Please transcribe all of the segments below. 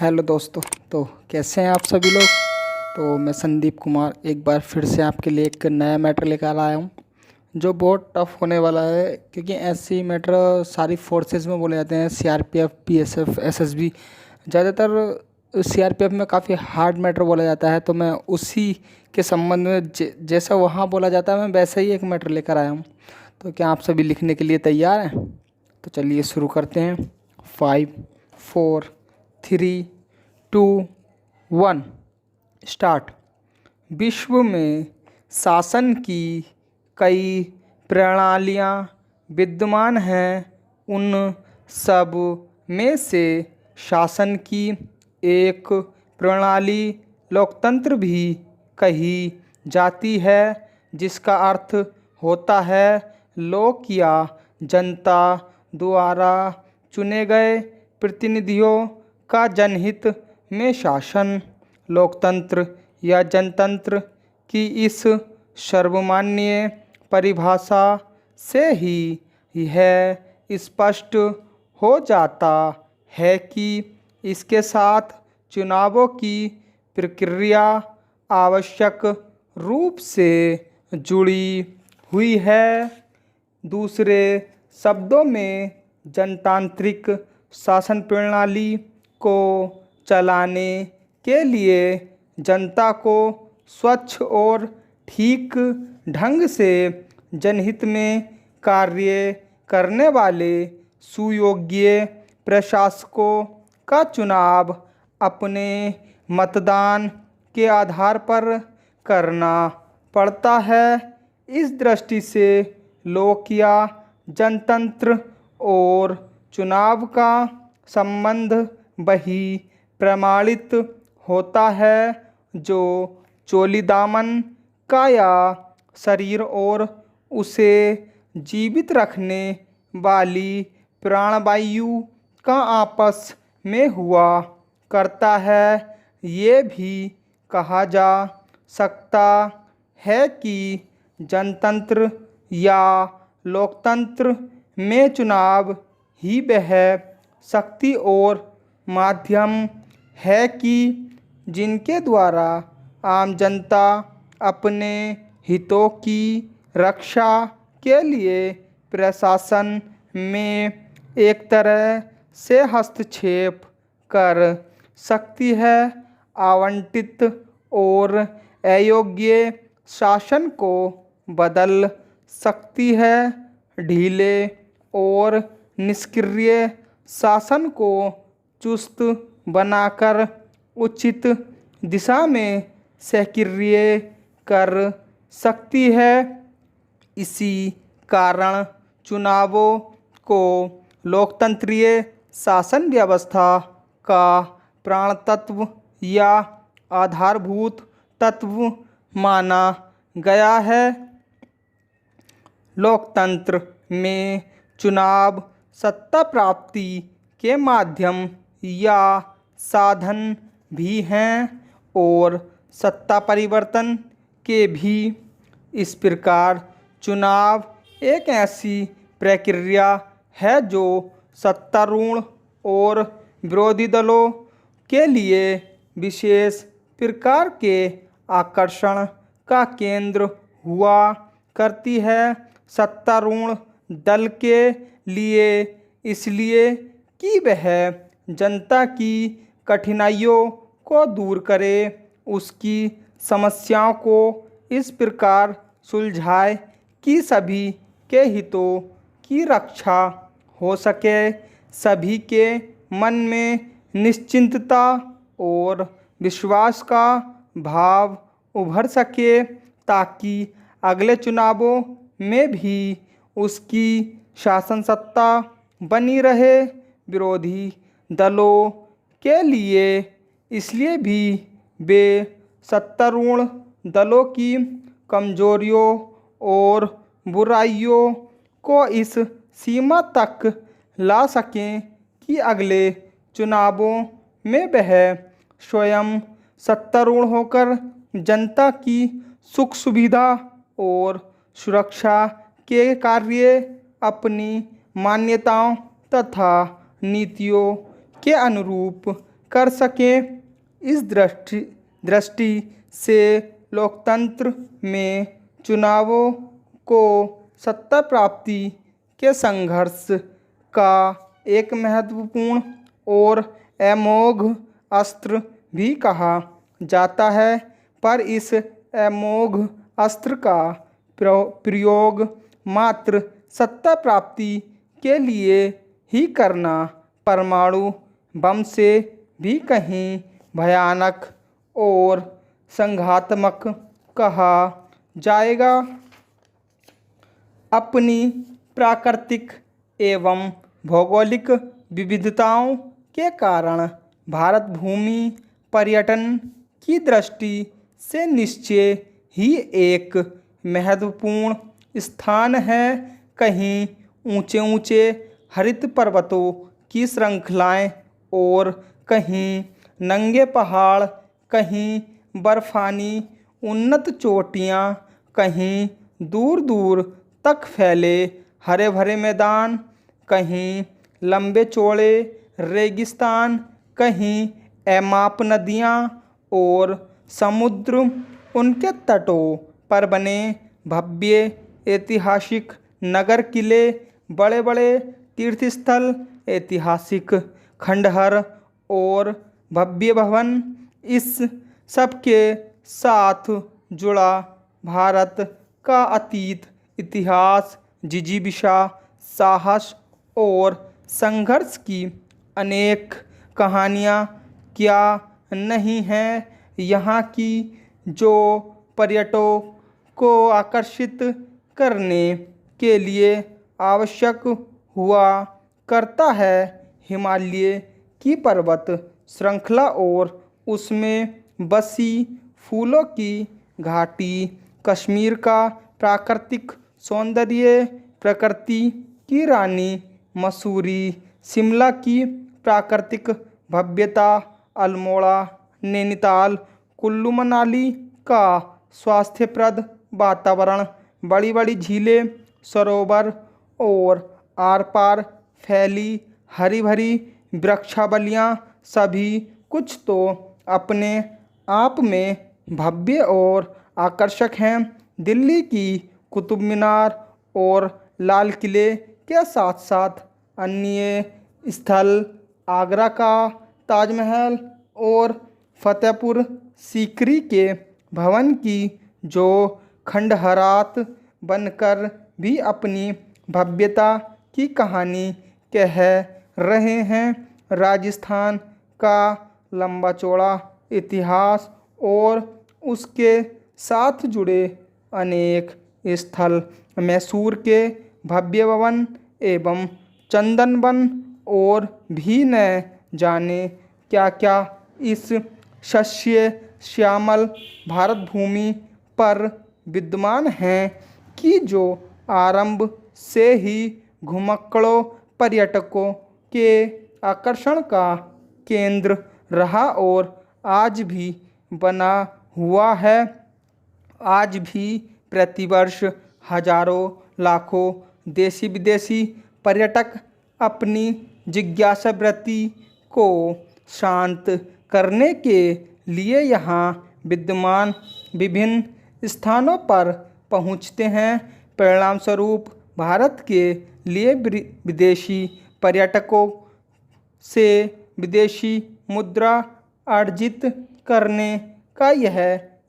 Hello दोस्तों। तो कैसे हैं आप सभी लोग। तो मैं संदीप कुमार एक बार फिर से आपके लिए एक नया मैटर लेकर आया हूँ जो बहुत टफ होने वाला है, क्योंकि ऐसी मैटर सारी फोर्सेस में बोले जाते हैं, सीआरपीएफ, बीएसएफ, एसएसबी। ज़्यादातर सीआरपीएफ में काफ़ी हार्ड मैटर बोला जाता है, तो मैं उसी के संबंध में जैसा वहाँ बोला जाता है मैं वैसे ही एक मैटर लेकर आया हूँ। तो क्या आप सभी लिखने के लिए तैयार हैं? तो चलिए शुरू करते हैं। 5, 4, 3, 2, 1 स्टार्ट। विश्व में शासन की कई प्रणालियाँ विद्यमान हैं। उन सब में से शासन की एक प्रणाली लोकतंत्र भी कही जाती है, जिसका अर्थ होता है लोक या जनता द्वारा चुने गए प्रतिनिधियों का जनहित में शासन। लोकतंत्र या जनतंत्र की इस सर्वमान्य परिभाषा से ही यह स्पष्ट हो जाता है कि इसके साथ चुनावों की प्रक्रिया आवश्यक रूप से जुड़ी हुई है। दूसरे शब्दों में, जनतांत्रिक शासन प्रणाली को चलाने के लिए जनता को स्वच्छ और ठीक ढंग से जनहित में कार्य करने वाले सुयोग्य प्रशासकों का चुनाव अपने मतदान के आधार पर करना पड़ता है। इस दृष्टि से लोक या जनतंत्र और चुनाव का संबंध वही प्रमाणित होता है जो चोली दामन का या शरीर और उसे जीवित रखने वाली प्राणवायु का आपस में हुआ करता है। ये भी कहा जा सकता है कि जनतंत्र या लोकतंत्र में चुनाव ही वह शक्ति और माध्यम है कि जिनके द्वारा आम जनता अपने हितों की रक्षा के लिए प्रशासन में एक तरह से हस्तक्षेप कर सकती है। आवंटित और अयोग्य शासन को बदल सकती है। ढीले और निष्क्रिय शासन को चुस्त बनाकर उचित दिशा में सक्रिय कर सकती है। इसी कारण चुनावों को लोकतंत्रीय शासन व्यवस्था का प्राण तत्व या आधारभूत तत्व माना गया है। लोकतंत्र में चुनाव सत्ता प्राप्ति के माध्यम या साधन भी हैं और सत्ता परिवर्तन के भी। इस प्रकार चुनाव एक ऐसी प्रक्रिया है जो सत्तारूढ़ और विरोधी दलों के लिए विशेष प्रकार के आकर्षण का केंद्र हुआ करती है। सत्तारूढ़ दल के लिए इसलिए कि वह जनता की कठिनाइयों को दूर करे, उसकी समस्याओं को इस प्रकार सुलझाए कि सभी के हितों की रक्षा हो सके, सभी के मन में निश्चिंतता और विश्वास का भाव उभर सके, ताकि अगले चुनावों में भी उसकी शासन सत्ता बनी रहे। विरोधी दलों के लिए इसलिए भी वे सत्तारूढ़ दलों की कमजोरियों और बुराइयों को इस सीमा तक ला सकें कि अगले चुनावों में वह स्वयं सत्तारूढ़ होकर जनता की सुख सुविधा और सुरक्षा के कार्य अपनी मान्यताओं तथा नीतियों के अनुरूप कर सकें। इस दृष्टि से लोकतंत्र में चुनावों को सत्ता प्राप्ति के संघर्ष का एक महत्वपूर्ण और अमोघ अस्त्र भी कहा जाता है, पर इस अमोघ अस्त्र का प्रयोग मात्र सत्ता प्राप्ति के लिए ही करना परमाणु बम से भी कहीं भयानक और संघात्मक कहा जाएगा। अपनी प्राकृतिक एवं भौगोलिक विविधताओं के कारण भारत भूमि पर्यटन की दृष्टि से निश्चय ही एक महत्वपूर्ण स्थान है। कहीं ऊंचे ऊंचे हरित पर्वतों की श्रृंखलाएं और कहीं नंगे पहाड़, कहीं बर्फानी उन्नत चोटियां, कहीं दूर दूर तक फैले हरे भरे मैदान, कहीं लंबे चौड़े रेगिस्तान, कहीं अमाप नदियाँ और समुद्र, उनके तटों पर बने भव्य ऐतिहासिक नगर किले, बड़े बड़े तीर्थस्थल, ऐतिहासिक खंडहर और भव्य भवन। इस सब के साथ जुड़ा भारत का अतीत इतिहास, जिजीविषा, साहस और संघर्ष की अनेक कहानियाँ क्या नहीं हैं। यहाँ की जो पर्यटकों को आकर्षित करने के लिए आवश्यक हुआ करता है, हिमालय की पर्वत श्रृंखला और उसमें बसी फूलों की घाटी, कश्मीर का प्राकृतिक सौंदर्य, प्रकृति की रानी मसूरी, शिमला की प्राकृतिक भव्यता, अल्मोड़ा, नैनीताल, कुल्लू मनाली का स्वास्थ्यप्रद वातावरण, बड़ी बड़ी झीलें, सरोवर और आर पार फैली हरी भरी वृक्षावलियाँ, सभी कुछ तो अपने आप में भव्य और आकर्षक हैं। दिल्ली की कुतुब मीनार और लाल किले के साथ साथ अन्य स्थल, आगरा का ताजमहल और फतेहपुर सीकरी के भवन की जो खंडहरात बनकर भी अपनी भव्यता की कहानी कह रहे हैं। राजस्थान का लंबा चौड़ा इतिहास और उसके साथ जुड़े अनेक स्थल, मैसूर के भव्य भवन एवं चंदन वन और भी न जाने क्या क्या इस शस्य श्यामल भारत भूमि पर विद्यमान हैं कि जो आरंभ से ही घुमक्कड़ों पर्यटकों के आकर्षण का केंद्र रहा और आज भी बना हुआ है। आज भी प्रतिवर्ष हजारों लाखों देशी विदेशी पर्यटक अपनी जिज्ञासा वृत्ति को शांत करने के लिए यहाँ विद्यमान विभिन्न स्थानों पर पहुँचते हैं। परिणाम स्वरूप भारत के लिए विदेशी पर्यटकों से विदेशी मुद्रा अर्जित करने का यह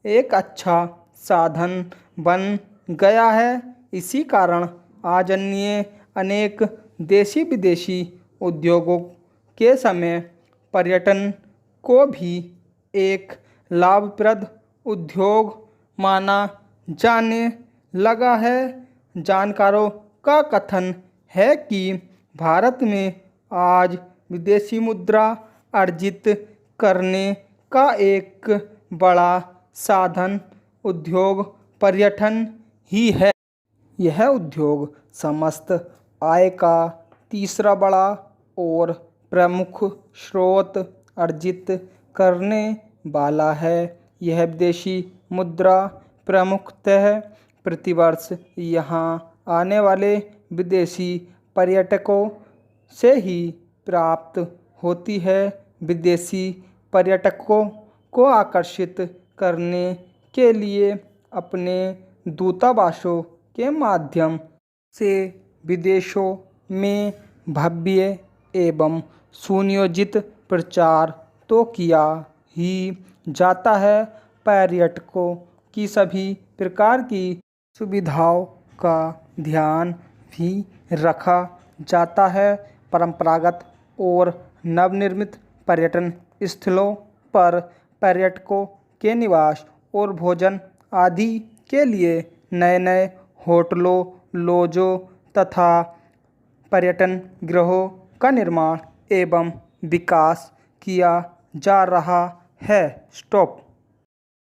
एक अच्छा साधन बन गया है। इसी कारण आज अन्य अनेक देशी विदेशी उद्योगों के समय पर्यटन को भी एक लाभप्रद उद्योग माना जाने लगा है। जानकारों का कथन है कि भारत में आज विदेशी मुद्रा अर्जित करने का एक बड़ा साधन उद्योग पर्यटन ही है। यह उद्योग समस्त आय का तीसरा बड़ा और प्रमुख स्रोत अर्जित करने वाला है। यह विदेशी मुद्रा प्रमुखतः प्रतिवर्ष यहाँ आने वाले विदेशी पर्यटकों से ही प्राप्त होती है। विदेशी पर्यटकों को आकर्षित करने के लिए अपने दूतावासों के माध्यम से विदेशों में भव्य एवं सुनियोजित प्रचार तो किया ही जाता है, पर्यटकों की सभी प्रकार की सुविधाओं का ध्यान भी रखा जाता है। परंपरागत और नवनिर्मित पर्यटन स्थलों पर पर्यटकों के निवास और भोजन आदि के लिए नए नए होटलों, लॉजों तथा पर्यटन गृहों का निर्माण एवं विकास किया जा रहा है। स्टॉप।